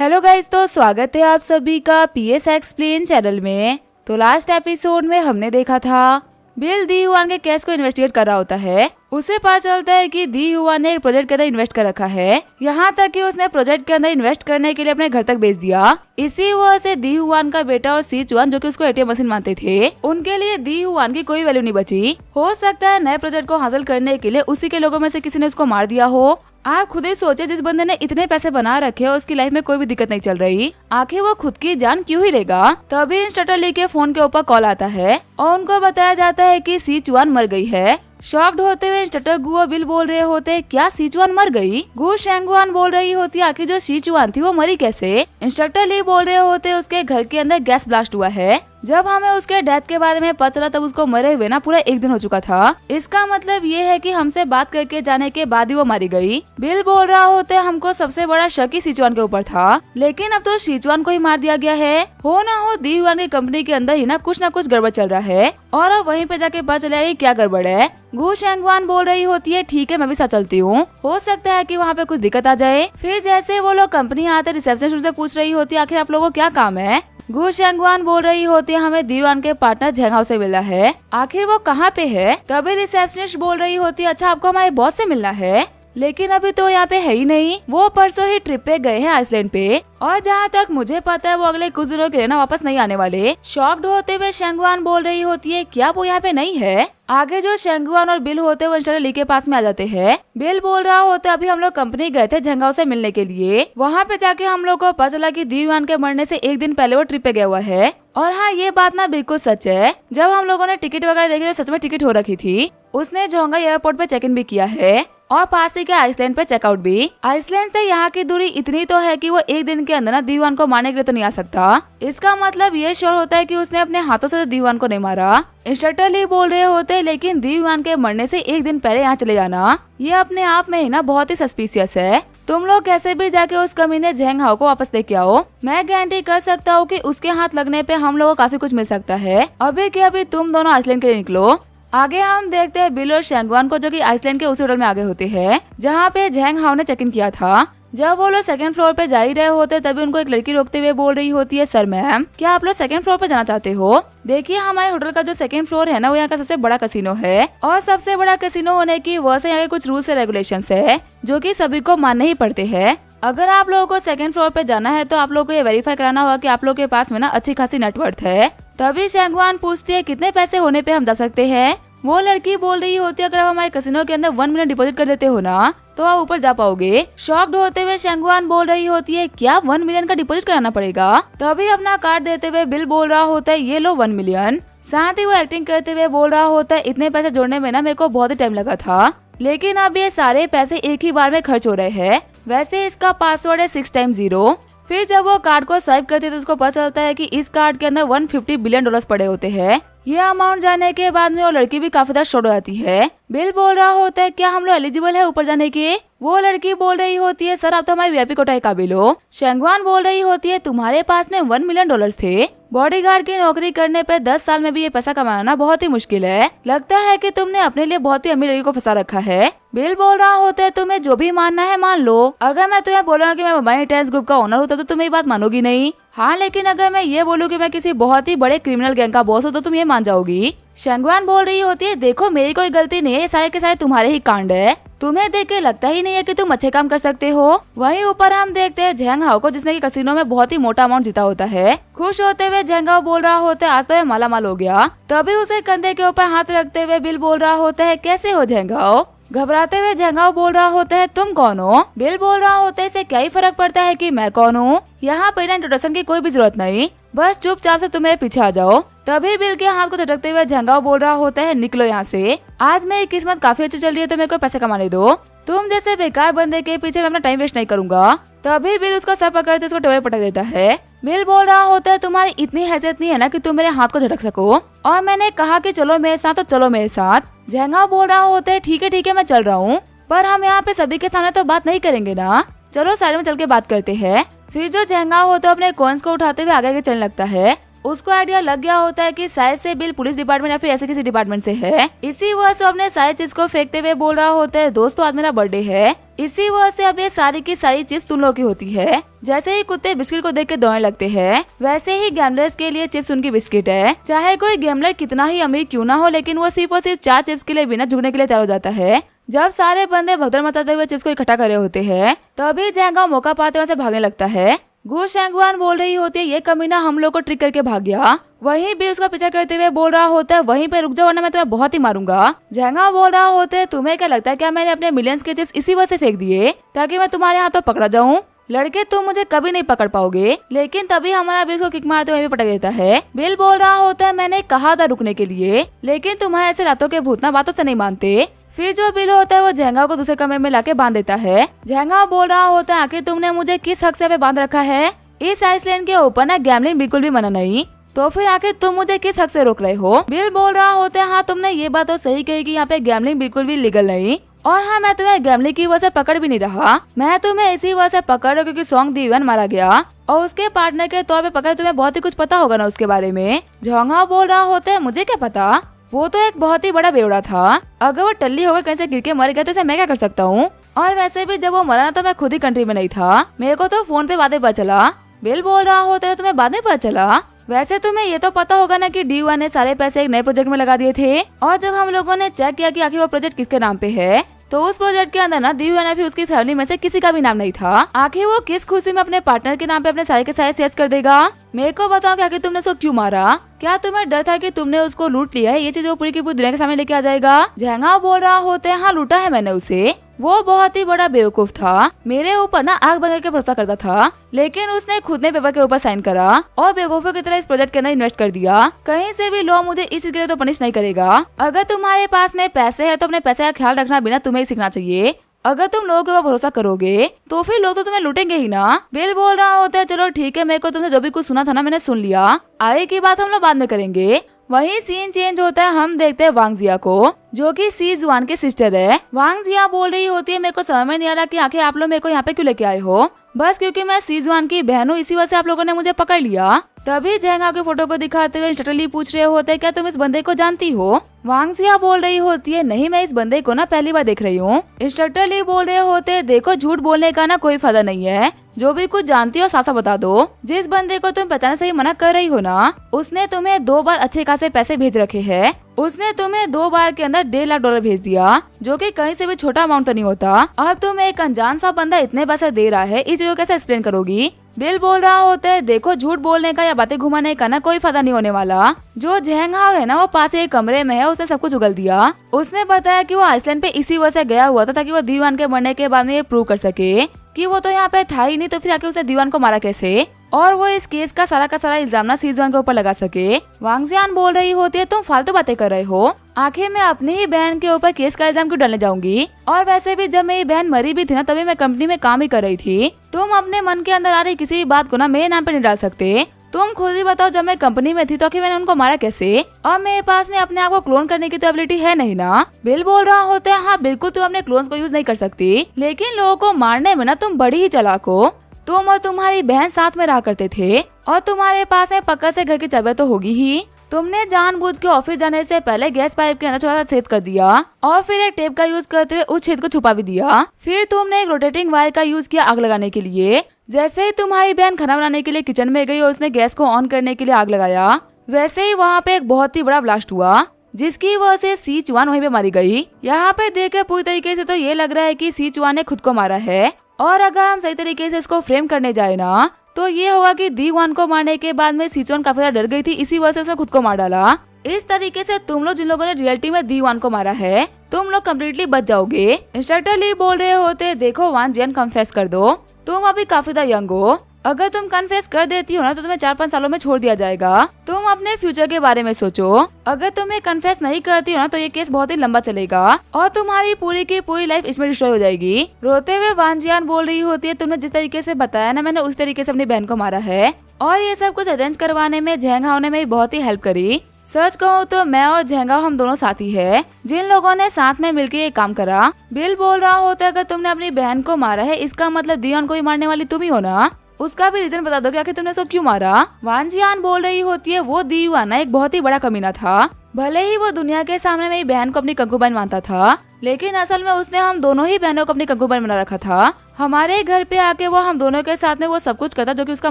Hello guys, तो स्वागत है आप सभी का पीएस एक्सप्लेन चैनल में। तो लास्ट एपिसोड में हमने देखा था बिल दी हुआन के केस को इन्वेस्टिगेट कर रहा होता है। उसे पता चलता है कि दी हुआन ने एक प्रोजेक्ट के अंदर इन्वेस्ट कर रखा है, यहाँ तक कि उसने प्रोजेक्ट के अंदर इन्वेस्ट करने के लिए अपने घर तक भेज दिया। इसी वजह से दी हुआन का बेटा और सी चुआन, जो कि उसको एटीएम मशीन मानते थे, उनके लिए दी हुआन की कोई वैल्यू नहीं बची। हो सकता है नए प्रोजेक्ट को हासिल करने के लिए उसी के लोगों में से किसी ने उसको मार दिया हो। आप खुद ही सोचे, जिस बंदे ने इतने पैसे बना रखे और उसकी लाइफ में कोई भी दिक्कत नहीं चल रही, आखिर वो खुद की जान क्यों ही लेगा। तभी इंस्ट्रक्टर ली के फोन के ऊपर कॉल आता है और उनको बताया जाता है कि सी चुआन मर गई है। शॉक्ड होते हुए इंस्ट्रक्टर गु और बिल बोल रहे होते, क्या सी चुआन मर गई? गु शेंगुआन बोल रही होती, आखिर जो सी चुआन थी वो मरी कैसे? इंस्ट्रक्टर ली बोल रहे होते, उसके घर के अंदर गैस ब्लास्ट हुआ है। जब हमें उसके डेथ के बारे में पता चला तब उसको मरे हुए पूरा एक दिन हो चुका था। इसका मतलब ये है कि हमसे बात करके जाने के बाद ही वो मारी गई। बिल बोल रहा होते, हमको सबसे बड़ा शक ही सिचुआन के ऊपर था, लेकिन अब तो सिचुआन को ही मार दिया गया है। हो ना हो दी हुआन की कंपनी के अंदर ही ना कुछ गड़बड़ चल रहा है और अब वहीं पे जाके पता चला क्या गड़बड़ है। गु शेंगुआन बोल रही होती है, ठीक है मैं भी साथ चलती हूँ, हो सकता है कि वहाँ पे कुछ दिक्कत आ जाए। फिर जैसे वो लोग कंपनी आते रिसेप्शनिस्ट से पूछ रही होती है, आखिर आप लोगों को क्या काम है? गु शेंगुआन बोल रही होती है, हमें दी हुआन के पार्टनर झेंगाओ से मिला है, आखिर वो कहाँ पे है? तभी रिसेप्शनिस्ट बोल रही होती है, अच्छा आपको हमारे बॉस से मिलना है, लेकिन अभी तो यहाँ पे है ही नहीं, वो परसों ही ट्रिप पे गए हैं आइसलैंड पे और जहाँ तक मुझे पता है वो अगले कुछ दिनों के लिए ना वापस नहीं आने वाले। शॉक्ड होते हुए शेंगुआन बोल रही होती है, क्या वो यहाँ पे नहीं है? आगे जो शेंगुआन और बिल होते वो इंस्ट्रक्टर ली के पास में आ जाते हैं। बिल बोल रहा होता, अभी हम लोग कंपनी गए थे झेंगाओ से मिलने के लिए, वहाँ पे जाके हम लोग को पता चला कि दी हुआन के मरने से एक दिन पहले वो ट्रिप पे गया हुआ है। और हाँ, ये बात ना बिल्कुल सच है। जब हम लोगों ने टिकट वगैरह देखी तो सच में टिकट हो रखी थी। उसने जोंगा एयरपोर्ट पे चेक इन भी किया है और पास ही के आइसलैंड पे चेकआउट भी। आइसलैंड से यहाँ की दूरी इतनी तो है कि वो एक दिन के अंदर ना दी हुआन को मारने के लिए तो नहीं आ सकता। इसका मतलब ये श्योर होता है कि उसने अपने हाथों से दी हुआन को नहीं मारा। इंस्ट्रक्टर ली बोल रहे होते, लेकिन दी हुआन के मरने से एक दिन पहले यहाँ चले जाना, ये अपने आप में ही ना बहुत ही सस्पिशियस है। तुम लोग कैसे भी जाके उस कमीने झेंगाओ को वापस लेके आओ, मैं गारंटी कर सकता हूँ कि उसके हाथ लगने पे हम लोगों को काफी कुछ मिल सकता है। अभी के अभी तुम दोनों आइसलैंड के लिए निकलो। आगे हम देखते हैं बिल और शेंगुआन को, जो कि आइसलैंड के उसी होटल में आगे होते हैं जहाँ पे झेंगाओ ने चेक इन किया था। जब वो लोग सेकंड फ्लोर पे जा ही रहे होते तभी उनको एक लड़की रोकते हुए बोल रही होती है, सर मैम क्या आप लोग सेकंड फ्लोर पे जाना चाहते हो? देखिए हमारे होटल का जो सेकंड फ्लोर है ना, वो यहाँ का सबसे बड़ा कैसीनो है और सबसे बड़ा कैसीनो होने की वजह से यहाँ के कुछ रूल्स और रेगुलेशंस है जो कि सभी को मानने ही पड़ते हैं। अगर आप लोगों को सेकंड फ्लोर पे जाना है तो आप लोगों को ये वेरीफाई कराना होगा कि आप लोगों के पास में ना अच्छी खासी नेटवर्थ है। तभी शेंगुआन पूछती है, कितने पैसे होने पे हम जा सकते हैं? वो लड़की बोल रही होती है, अगर आप हमारे कैसीनो के अंदर 1 मिलियन डिपॉजिट कर देते हो ना तो आप ऊपर जा पाओगे। शॉक्ड होते हुए शेंगुआन बोल रही होती है, क्या 1 मिलियन का डिपॉजिट कराना पड़ेगा? तभी अपना कार्ड देते हुए बिल बोल रहा होता है, ये लो 1 मिलियन। साथ ही वो एक्टिंग करते हुए बोल रहा होता है, इतने पैसे जोड़ने में ना मेरे को बहुत ही टाइम लगा था, लेकिन अब ये सारे पैसे एक ही बार में खर्च हो रहे हैं। वैसे इसका पासवर्ड है 6 टाइम्स 0। फिर जब वो कार्ड को स्वाइप करती है तो उसको पता चलता है कि इस कार्ड के अंदर 150 बिलियन डॉलर्स पड़े होते हैं। ये अमाउंट जाने के बाद में वो लड़की भी काफी ज्यादा शॉक हो जाती है। बिल बोल रहा होता है, क्या हम लोग एलिजिबल है ऊपर जाने के? वो लड़की बोल रही होती है, सर आप तो हमारे वीआईपी कोटा के काबिल हो। शेंगुआन बोल रही होती है, तुम्हारे पास में 1 मिलियन डॉलर्स थे, बॉडीगार्ड की नौकरी करने पे 10 साल में भी ये पैसा कमाना बहुत ही मुश्किल है, लगता है कि तुमने अपने लिए बहुत ही अमीर लड़की को फंसा रखा है। बिल बोल रहा होता है, तुम्हें जो भी मानना है मान लो, अगर मैं तुम्हें बोलूंगा कि मैं मुंबई इंडियंस ग्रुप का ओनर होता तो तुम ये बात मानोगी नहीं। हाँ, लेकिन अगर मैं ये बोलूँ कि मैं किसी बहुत ही बड़े क्रिमिनल गैंग का बॉस हूँ तो तुम ये मान जाओगी। शेंगुआन बोल रही होती है, देखो मेरी कोई गलती नहीं है, सारे के सारे तुम्हारे ही कांड है, तुम्हें देख के लगता ही नहीं है कि तुम अच्छे काम कर सकते हो। वहीं ऊपर हम देखते हैं झेंगाओ को, जिसने कि कैसीनो में बहुत ही मोटा अमाउंट जीता होता है। खुश होते हुए झेंगाओ बोल रहा होता है, आज तो ये माला माल हो गया। तभी उसे कंधे के ऊपर हाथ रखते हुए बिल बोल रहा होता है, कैसे हो झेंगाओ? घबराते हुए झेंगाओ बोल रहा होता है, तुम कौन हो? बिल बोल रहा होता है, इससे क्या ही फर्क पड़ता है कि मैं कौन हूँ, यहाँ पर इंट्रोडक्शन की कोई भी जरूरत नहीं, बस चुपचाप से तुम मेरे पीछे आ जाओ। तभी बिल के हाथ को झटकते हुए झेंगाओ बोल रहा होता है, निकलो यहाँ से, आज मेरी किस्मत काफी अच्छी चल रही है तो मेरे को पैसे कमाने दो, तुम जैसे बेकार बंदे के पीछे मैं अपना टाइम वेस्ट नहीं करूंगा। तभी बिल उसका सर पकड़ते उसको टेबल पटक देता है। बिल बोल रहा होता है, तुम्हारी इतनी हैसियत नहीं है ना कि तुम मेरे हाथ को झटक सको, और मैंने कहा कि चलो मेरे साथ तो चलो मेरे साथ। झेंगाओ बोल रहा होता है, ठीक है मैं चल रहा हूँ, पर हम यहाँ पे सभी के सामने तो बात नहीं करेंगे ना, चलो साइड में चल के बात करते हैं। फिर जो झेंगाओ होता है अपने कॉइन्स को उठाते हुए आगे चलने लगता है। उसको आइडिया लग गया होता है कि शायद से बिल पुलिस डिपार्टमेंट या फिर ऐसे किसी डिपार्टमेंट से है। इसी वजह से अपने सारी चीज को फेंकते हुए बोल रहा होता है, दोस्तों आज मेरा बर्थडे है, इसी वजह से अब ये सारी की सारी चिप्स तुम लोग की होती है। जैसे ही कुत्ते बिस्किट को देख के दौड़ने लगते हैं, वैसे ही गैमलर्स के लिए चिप्स उनकी बिस्किट है। चाहे कोई गैमलर कितना ही अमीर क्यों ना हो, लेकिन वो सिर्फ और सिर्फ 4 चिप्स के लिए बिना झुकने के लिए तैयार हो जाता है। जब सारे बंदे भगदड़ मचाते हुए चिप्स को इकट्ठा कर रहे होते हैं, तभी जैंगा मौका पाते वहाँ से भागने लगता है। गु शैंगवान बोल रही होती है, ये कमीना हम लोग को ट्रिक करके भाग गया। वहीं भी उसका पीछा करते हुए बोल रहा होता है, वहीं पे रुक जाओ वरना मैं तुम्हें बहुत ही मारूंगा। जैंगा बोल रहा होता है, तुम्हें क्या लगता है क्या मैंने अपने मिलियंस के चिप्स इसी वजह से फेंक दिए ताकि मैं तुम्हारे हाथों पकड़ा जाऊं? लड़के तुम मुझे कभी नहीं पकड़ पाओगे। लेकिन तभी हमारा बिल को किक मारते हुए भी पटक देता है। बिल बोल रहा होता है, मैंने कहा था रुकने के लिए, लेकिन तुम्हारे ऐसे रातों के भूतना बातों से नहीं मानते। फिर जो बिल होता है वो झेंगा को दूसरे कमरे में लाके बांध देता है। झेंगा बोल रहा होता है, आखिर तुमने मुझे किस हक से पे बांध रखा है? इस आइसलैंड के ऊपर ना गैमलिंग बिल्कुल भी मना नहीं, तो फिर आखिर तुम मुझे किस हक से रोक रहे हो? बिल बोल रहा होता है, हाँ तुमने ये बात तो सही कही कि यहाँ पे गैमलिंग बिल्कुल भी लीगल नहीं, और हाँ मैं तुम्हें गैमलिंग की वजह से पकड़ भी नहीं रहा, मैं तुम्हें इसी वजह से पकड़ रहा क्योंकि सॉन्ग दीवन मारा गया और उसके पार्टनर के तौर पे पकड़। तुम्हें बहुत ही कुछ पता होगा ना उसके बारे में। झोंगा बोल रहा होता है, मुझे क्या पता, वो तो एक बहुत ही बड़ा बेवड़ा था। अगर वो टल्ली होकर कहीं से गिर के मर गया तो इसे मैं क्या कर सकता हूँ? और वैसे भी जब वो मरा ना तो मैं खुद ही कंट्री में नहीं था, मेरे को तो फोन पे बातें पता चला। बिल बोल रहा होता है, तुम्हें बाद में पता चला? वैसे तुम्हें ये तो पता होगा ना कि D1 ने सारे पैसे एक नए प्रोजेक्ट में लगा दिए थे, और जब हम लोगों ने चेक किया कि आखिर वो प्रोजेक्ट किसके नाम पे है, तो उस प्रोजेक्ट के अंदर ना D1 या फिर उसकी फैमिली में से किसी का भी नाम नहीं था। आखिर वो किस खुशी में अपने पार्टनर के नाम पे अपने सारे के सारे शेयर कर देगा? मेरे को बताओ कि आखिर तुमने उसको क्यों मारा? क्या तुम्हें डर था कि तुमने उसको लूट लिया है, ये चीज वो पूरी की पूरी दुनिया के सामने लेके आ जाएगा? झेंगा बोल रहा होता है, हाँ लूटा है मैंने उसे, वो बहुत ही बड़ा बेवकूफ था, मेरे ऊपर ना आग बन के भरोसा करता था, लेकिन उसने खुद ने पेपर के ऊपर साइन करा और बेवकूफों की तरह इस प्रोजेक्ट के अंदर इन्वेस्ट कर दिया। कहीं से भी लॉ मुझे इस चीज के लिए तो पनिश नहीं करेगा। अगर तुम्हारे पास में पैसे है तो अपने पैसे का ख्याल रखना बिना तुम्हें ही सीखना चाहिए। अगर तुम लोगों के ऊपर भरोसा करोगे तो फिर लोग तो तुम्हें लूटेंगे ही ना। बिल बोल रहा होता है, चलो ठीक है, मेरे को तुमसे जो भी कुछ सुना था ना मैंने सुन लिया, आगे की बात हम लोग बाद में करेंगे। वहीं सीन चेंज होता है, हम देखते हैं वांग जिया को, जो कि सी जुआन की सिस्टर है। वांग जिया बोल रही होती है, मेरे को समझ में नहीं आ रहा कि आखिर आप लोग मेरे को यहाँ पे क्यों लेके आए हो, बस क्योंकि मैं सी जुआन की बहन हूँ इसी वजह से आप लोगों ने मुझे पकड़ लिया। तभी झेंगा के फोटो को दिखाते हुए इंस्ट्रक्टर ली पूछ रहे होते हैं, क्या तुम इस बंदे को जानती हो? वांग जिया बोल रही होती है, नहीं मैं इस बंदे को ना पहली बार देख रही हूँ। इंस्ट्रक्टर ली बोल रहे होते हैं, देखो झूठ बोलने का ना कोई फायदा नहीं है, जो भी कुछ जानती हो सासा बता दो। जिस बंदे को तुम पहचानने से ही मना कर रही हो ना, उसने तुम्हें 2 बार अच्छे खासे पैसे भेज रखे हैं। उसने तुम्हें 2 बार के अंदर $1.5 लाख भेज दिया, जो कि कहीं से भी छोटा अमाउंट तो नहीं होता। अब तुम एक अनजान सा बंदा इतने पैसे दे रहा है, इस चीज को कैसे एक्सप्लेन करोगी? बिल बोल रहा होता है, देखो झूठ बोलने का या बातें घुमाने का ना कोई फायदा नहीं होने वाला। जो झेंगा है ना वो पास एक कमरे में है, उसने सब कुछ उगल दिया। उसने बताया कि वो आइसलैंड पे इसी वजह से गया हुआ था ताकि वो दीवान के मरने के बाद में ये प्रूव कर सके कि वो तो यहाँ पे था ही नहीं, तो फिर आके उसने दीवान को मारा कैसे, और वो इस केस का सारा इल्जाम ना सीजवान के ऊपर लगा सके। वांग जियान बोल रही होती है, तुम फालतू बातें कर रहे हो, आखिर मैं अपनी ही बहन के ऊपर केस का इल्जाम क्यों डालने जाऊंगी? और वैसे भी जब मेरी बहन मरी भी थी ना तभी मैं कंपनी में काम ही कर रही थी। तुम अपने मन के अंदर आ रही किसी भी बात को ना मेरे नाम पे नहीं डाल सकते। तुम खुद ही बताओ, जब मैं कंपनी में थी तो आखिर मैंने उनको मारा कैसे? और मेरे पास में अपने आप को क्लोन करने की तो एबिलिटी है नहीं ना। बिल बोल रहा होता है, हाँ बिल्कुल तुम अपने क्लोन्स को यूज नहीं कर सकती, लेकिन लोगों को मारने में ना तुम बड़ी ही चालाक हो। तुम और तुम्हारी बहन साथ में रहा करते थे और तुम्हारे पास में पक्का से घर की चाबी तो होगी ही। तुमने जानबूझ के ऑफिस जाने से पहले गैस पाइप के अंदर छोटा सा छेद कर दिया और फिर एक टेप का यूज करते हुए उस छेद को छुपा भी दिया। फिर तुमने एक रोटेटिंग वायर का यूज किया आग लगाने के लिए। जैसे ही तुम्हारी बहन खाना बनाने के लिए किचन में गई और उसने गैस को ऑन करने के लिए आग लगाया, वैसे ही वहाँ पे एक बहुत ही बड़ा ब्लास्ट हुआ, जिसकी वजह से सी चुआन वहीं पे मारी गई। यहाँ पे देखकर पूरी तरीके से तो ये लग रहा है कि सी चुआन ने खुद को मारा है, और अगर हम सही तरीके से इसको फ्रेम करने जाए ना तो ये होगा कि दी1 को मारने के बाद में सी चुआन काफी ज्यादा डर गई थी, इसी वजह से उसने खुद को मार डाला। इस तरीके से तुम लोग जिन लोगों ने रियलिटी में दी1 को मारा है, तुम लोग कम्प्लीटली बच जाओगे। इंस्ट्रक्टर ली बोल रहे होते, देखो वान जियान कन्फेस कर दो, तुम अभी काफी ज्यादा यंग हो, अगर तुम कन्फेस कर देती हो ना तो तुम्हें 4-5 सालों में छोड़ दिया जाएगा। तुम अपने फ्यूचर के बारे में सोचो, अगर तुम्हें कन्फेस नहीं करती हो ना तो ये केस बहुत ही लंबा चलेगा और तुम्हारी पूरी की पूरी लाइफ इसमें डिस्ट्रॉय हो जाएगी। रोते हुए वान जियान बोल रही होती है, तुमने जिस तरीके से बताया ना मैंने उस तरीके से अपनी बहन को मारा है, और ये सब कुछ अरेंज करवाने में झेंगा ने मेरी बहुत ही हेल्प करी। सच कहूँ तो मैं और झेंगा हम दोनों साथी है जिन लोगों ने साथ में मिलकर ये काम करा। बिल बोल रहा होता है, अगर तुमने अपनी बहन को मारा है इसका मतलब दियोन को भी मारने वाली तुम ही हो ना। उसका भी रीजन बता दो कि आखिर तुमने उसको क्यों मारा। वान जियान बोल रही होती है वो दी युआन एक बहुत ही बड़ा कमीना था। भले ही वो दुनिया के सामने मेरी बहन को अपनी कंकूबाइन मानता था, लेकिन असल में उसने हम दोनों ही बहनों को अपनी कंकूबाइन बना रखा था। हमारे घर पे आके वो हम दोनों के साथ में वो सब कुछ करता जो कि उसका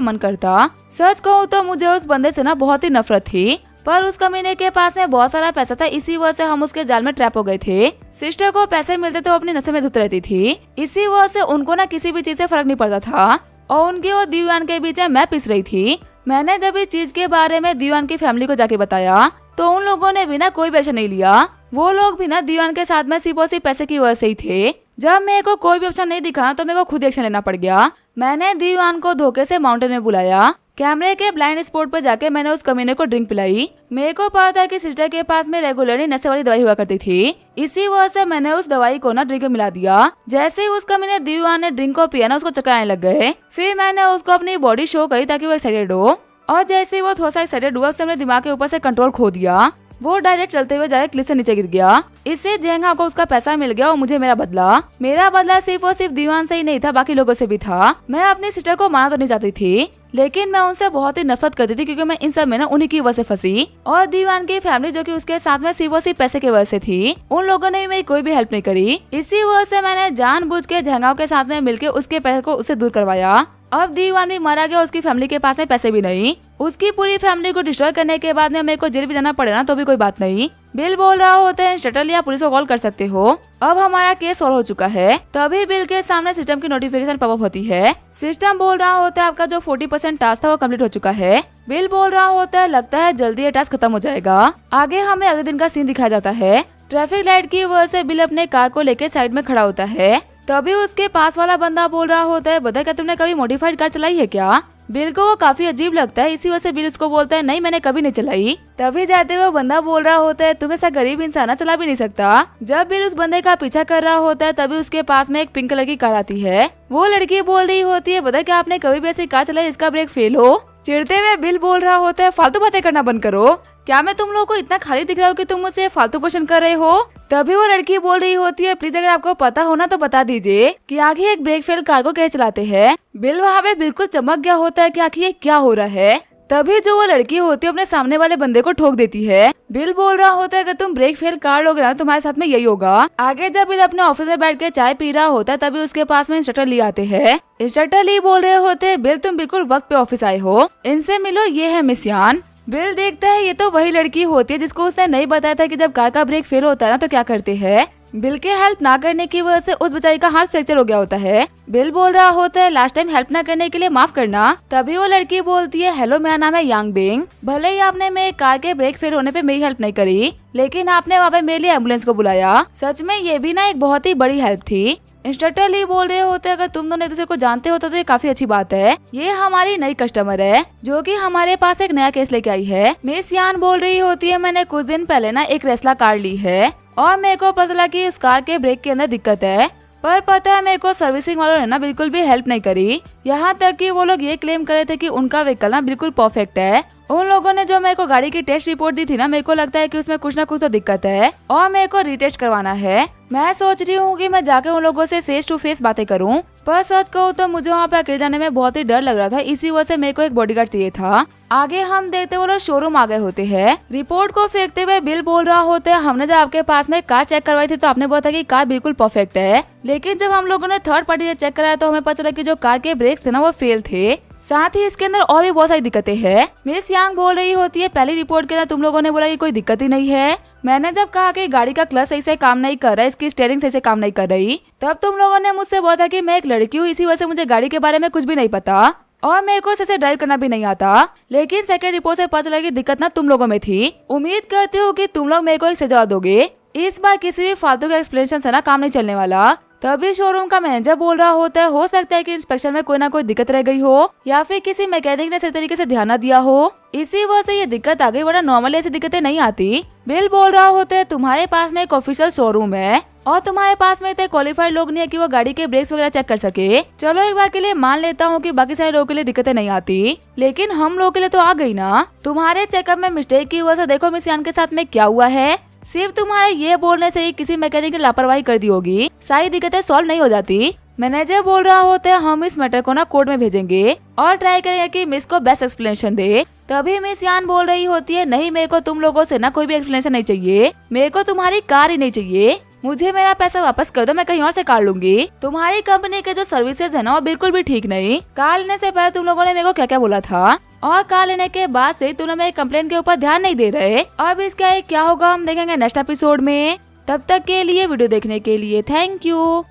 मन करता। सच कहूँ तो मुझे उस बंदे से ना बहुत ही नफरत थी, पर उस कमीने के पास में बहुत सारा पैसा था, इसी वजह से हम उसके जाल में ट्रैप हो गए थे। सिस्टर को पैसे मिलते तो अपनी नशे में धुत रहती थी, इसी वजह से उनको ना किसी भी चीज से फर्क नहीं पड़ता था और उनकी और दी युआन के बीच में मैं पिस रही थी। मैंने जब इस चीज के बारे में दी युआन की फैमिली को जाके बताया तो उन लोगों ने भी ना कोई एक्शन नहीं लिया। वो लोग भी ना दी युआन के साथ में सिर्फ और सिर्फ पैसे की वजह से ही थे। जब मेरे को कोई भी ऑप्शन नहीं दिखा तो मेरे को खुद एक्शन लेना पड़ गया। मैंने दी युआन को धोखे से माउंटेन में बुलाया। कैमरे के ब्लाइंड स्पॉट पर जाके मैंने उस कमीने को ड्रिंक पिलाई। मेरे को पता था कि सिस्टर के पास में रेगुलरली नशे वाली दवाई हुआ करती थी, इसी वजह से मैंने उस दवाई को ना ड्रिंक में मिला दिया। जैसे ही उस कमीने दी युआन ने ड्रिंक को पिया ना उसको चक्कर आने लग गए। फिर मैंने उसको अपनी बॉडी शो करी ताकि वो एक्साइटेड हो, और जैसे ही वो थोड़ा सा एक्साइटेड हुआ उसने अपने दिमाग के ऊपर से कंट्रोल खो दिया। वो डायरेक्ट चलते हुए जाके क्लिफ से नीचे गिर गया। इससे जेंगा को उसका पैसा मिल गया और मुझे मेरा बदला सिर्फ और सिर्फ दी युआन से ही नहीं था, बाकी लोगों से भी था। मैं अपनी सिस्टर को मारना तो नहीं चाहती थी, लेकिन मैं उनसे बहुत ही नफरत करती थी क्योंकि मैं इन सब में ना उन्हीं की वजह से फंसी। और दी युआन की फैमिली जो कि उसके साथ में सिर्फ और सिर्फ पैसे की वजह से थी, उन लोगों ने भी मेरी कोई भी हेल्प नहीं करी। इसी वजह से मैंने जानबूझ के झंगाओ के साथ में मिलकर उसके पैसे को उससे दूर करवाया। अब दी युआन भी मारा गया, उसकी फैमिली के पास में पैसे भी नहीं। उसकी पूरी फैमिली को डिस्ट्रॉय करने के बाद में मेरे को जेल भी जाना पड़े ना तो भी कोई बात नहीं। बिल बोल रहा होता है इंस्पेक्टर या पुलिस को कॉल कर सकते हो, अब हमारा केस सॉल्व हो चुका है। तभी बिल के सामने सिस्टम की नोटिफिकेशन पॉपअप होती है। सिस्टम बोल रहा होता है आपका जो 40% टास्क था वो कंप्लीट हो चुका है। बिल बोल रहा होता है लगता है जल्दी ये टास्क खत्म हो जाएगा। आगे हमें अगले दिन का सीन दिखाया जाता है। ट्रैफिक लाइट की वजह से बिल अपने कार को लेकर साइड में खड़ा होता है। तभी उसके पास वाला बंदा बोल रहा होता है बता क्या तुमने कभी मॉडिफाइड कार चलाई है क्या। बिल को वो काफी अजीब लगता है, इसी वजह से बिल उसको बोलता है नहीं मैंने कभी नहीं चलाई। तभी जाते हुए बंदा बोल रहा होता है तुम ऐसा गरीब इंसान चला भी नहीं सकता। जब बिल उस बंदे का पीछा कर रहा होता है तभी उसके पास में एक पिंक कलर की कार आती है। वो लड़की बोल रही होती है बता क्या आपने कभी भी ऐसी कार चलाई इसका ब्रेक फेल हो। चिढ़ते हुए बिल बोल रहा होता है फालतू बातें करना बंद करो, क्या मैं तुम लोगों को इतना खाली दिख रहा हूँ कि तुम मुझसे फालतू क्वेश्चन कर रहे हो। तभी वो लड़की बोल रही होती है प्लीज अगर आपको पता हो ना तो बता दीजिए कि आखिर एक ब्रेक फेल कार को कैसे चलाते हैं। बिल वहाँ पे बिल्कुल चमक गया होता है कि आखिर ये क्या हो रहा है। तभी जो वो लड़की होती है अपने सामने वाले बंदे को ठोक देती है। बिल बोल रहा होता है कि तुम ब्रेक फेल कार लोगे ना तुम्हारे साथ में यही होगा। आगे जब बिल अपने ऑफिस में बैठ के चाय पी रहा होता है तभी उसके पास में इंस्ट्रक्टर ली आते हैं। इंस्ट्रक्टर ली बोल रहे होते हैं बिल तुम बिल्कुल वक्त पे ऑफिस आए हो, इनसे मिलो ये है मिस यान। बिल देखता है ये तो वही लड़की होती है जिसको उसने नहीं बताया था कि जब कार का ब्रेक फेल होता है ना तो क्या करते हैं। बिल के हेल्प ना करने की वजह से उस बेचारी का हाथ फ्रैक्चर हो गया होता है। बिल बोल रहा होता है लास्ट टाइम हेल्प ना करने के लिए माफ करना। तभी वो लड़की बोलती है हेलो मेरा नाम है यांग बिंग, भले ही आपने मेरे कार के ब्रेक फेल होने पे मेरी हेल्प नहीं करी लेकिन आपने वहाँ पे मेरे लिए एम्बुलेंस को बुलाया, सच में ये भी ना एक बहुत ही बड़ी हेल्प थी। इंस्ट्रक्टर ली बोल रहे होते हैं अगर तुम दोनों एक दूसरे को जानते हो तो ये काफी अच्छी बात है। ये हमारी नई कस्टमर है जो कि हमारे पास एक नया केस लेके आई है। मिस यान बोल रही होती है मैंने कुछ दिन पहले ना एक रेस्ला कार ली है और मेरे को पता चला कि उस कार के ब्रेक के अंदर दिक्कत है, पर पता है मेरे को सर्विसिंग वालों ने ना बिल्कुल भी हेल्प नहीं करी। यहाँ तक कि वो लोग ये क्लेम कर रहे थे कि उनका व्हीकल ना बिल्कुल परफेक्ट है। उन लोगों ने जो मेरे को गाड़ी की टेस्ट रिपोर्ट दी थी ना मेरे को लगता है कि उसमें कुछ ना कुछ तो दिक्कत है और मेरे को रीटेस्ट करवाना है। मैं सोच रही हूँ कि मैं जाके उन लोगों से फेस टू फेस बातें करूँ, पर सच कहूँ तो मुझे वहाँ पे अकेले जाने में बहुत ही डर लग रहा था, इसी वजह से मेरे को एक बॉडीगार्ड चाहिए था। आगे हम देखते वो लोग शोरूम आ गए होते हैं। रिपोर्ट को फेंकते हुए बिल बोल रहा होता है हमने जब आपके पास में कार चेक करवाई थी तो आपने बोला था कि कार बिल्कुल परफेक्ट है, लेकिन जब हम लोगों ने थर्ड पार्टी से चेक कराया तो हमें पता चला कि जो कार के ब्रेक्स थे ना वो फेल थे, साथ ही इसके अंदर और भी बहुत सारी दिक्कतें हैं। मिस यांग बोल रही होती है पहली रिपोर्ट के अंदर तुम लोगों ने बोला कि कोई दिक्कत ही नहीं है। मैंने जब कहा कि गाड़ी का क्लच सही से काम नहीं कर रहा है, इसकी स्टीयरिंग सही से काम नहीं कर रही, तब तुम लोगों ने मुझसे बोला था कि मैं एक लड़की हूँ, इसी वजह से मुझे गाड़ी के बारे में कुछ भी नहीं पता और मेरे को सही से ड्राइव करना भी नहीं आता। लेकिन सेकंड रिपोर्ट से पता चला कि दिक्कत ना तुम लोगों में थी। उम्मीद करती हूँ कि तुम लोग मेरे को एक सजा दोगे, इस बार किसी भी फालतू के एक्सप्लेनेशन से ना काम नहीं चलने वाला। तभी शोरूम का मैनेजर बोल रहा होता है हो सकता है कि इंस्पेक्शन में कोई ना कोई दिक्कत रह गई हो या फिर किसी मैकेनिक ने सही तरीके से ध्यान न दिया हो, इसी वजह से ये दिक्कत आ गई, वरना नॉर्मली ऐसी दिक्कतें नहीं आती। बिल बोल रहा होता है तुम्हारे पास में एक ऑफिशियल शोरूम है और तुम्हारे पास में इतने क्वालिफाइड लोग नहीं है कि वो गाड़ी के ब्रेक्स वगैरह चेक कर सके। चलो एक बार के लिए मान लेता हूँ कि बाकी सारे लोगों के लिए दिक्कतें नहीं आती, लेकिन हम लोगों के लिए तो आ गई ना। तुम्हारे चेकअप में मिस्टेक की वजह से देखो मिस यान के साथ में क्या हुआ है, सिर्फ तुम्हारे ये बोलने से ही किसी मैकेनिक ने लापरवाही कर दी होगी, सारी दिक्कतें सॉल्व नहीं हो जाती। मैनेजर बोल रहा होता है हम इस मैटर को ना कोर्ट में भेजेंगे और ट्राई करेंगे कि मिस को बेस्ट एक्सप्लेनेशन दे। तभी मिस यान बोल रही होती है नहीं मेरे को तुम लोगों से ना कोई भी एक्सप्लेनेशन नहीं चाहिए, मेरे को तुम्हारी कार ही नहीं चाहिए, मुझे मेरा पैसा वापस कर दो, मैं कहीं और से कार लूंगी। तुम्हारी कंपनी के जो सर्विसेज है ना वो बिल्कुल भी ठीक नहीं। कार लेने से पहले तुम लोगों ने मेरे को क्या क्या बोला था और कार लेने के बाद से तुम लोग मेरे कंप्लेन के ऊपर ध्यान नहीं दे रहे। अब इसका क्या होगा हम देखेंगे नेक्स्ट एपिसोड में। तब तक के लिए वीडियो देखने के लिए थैंक यू।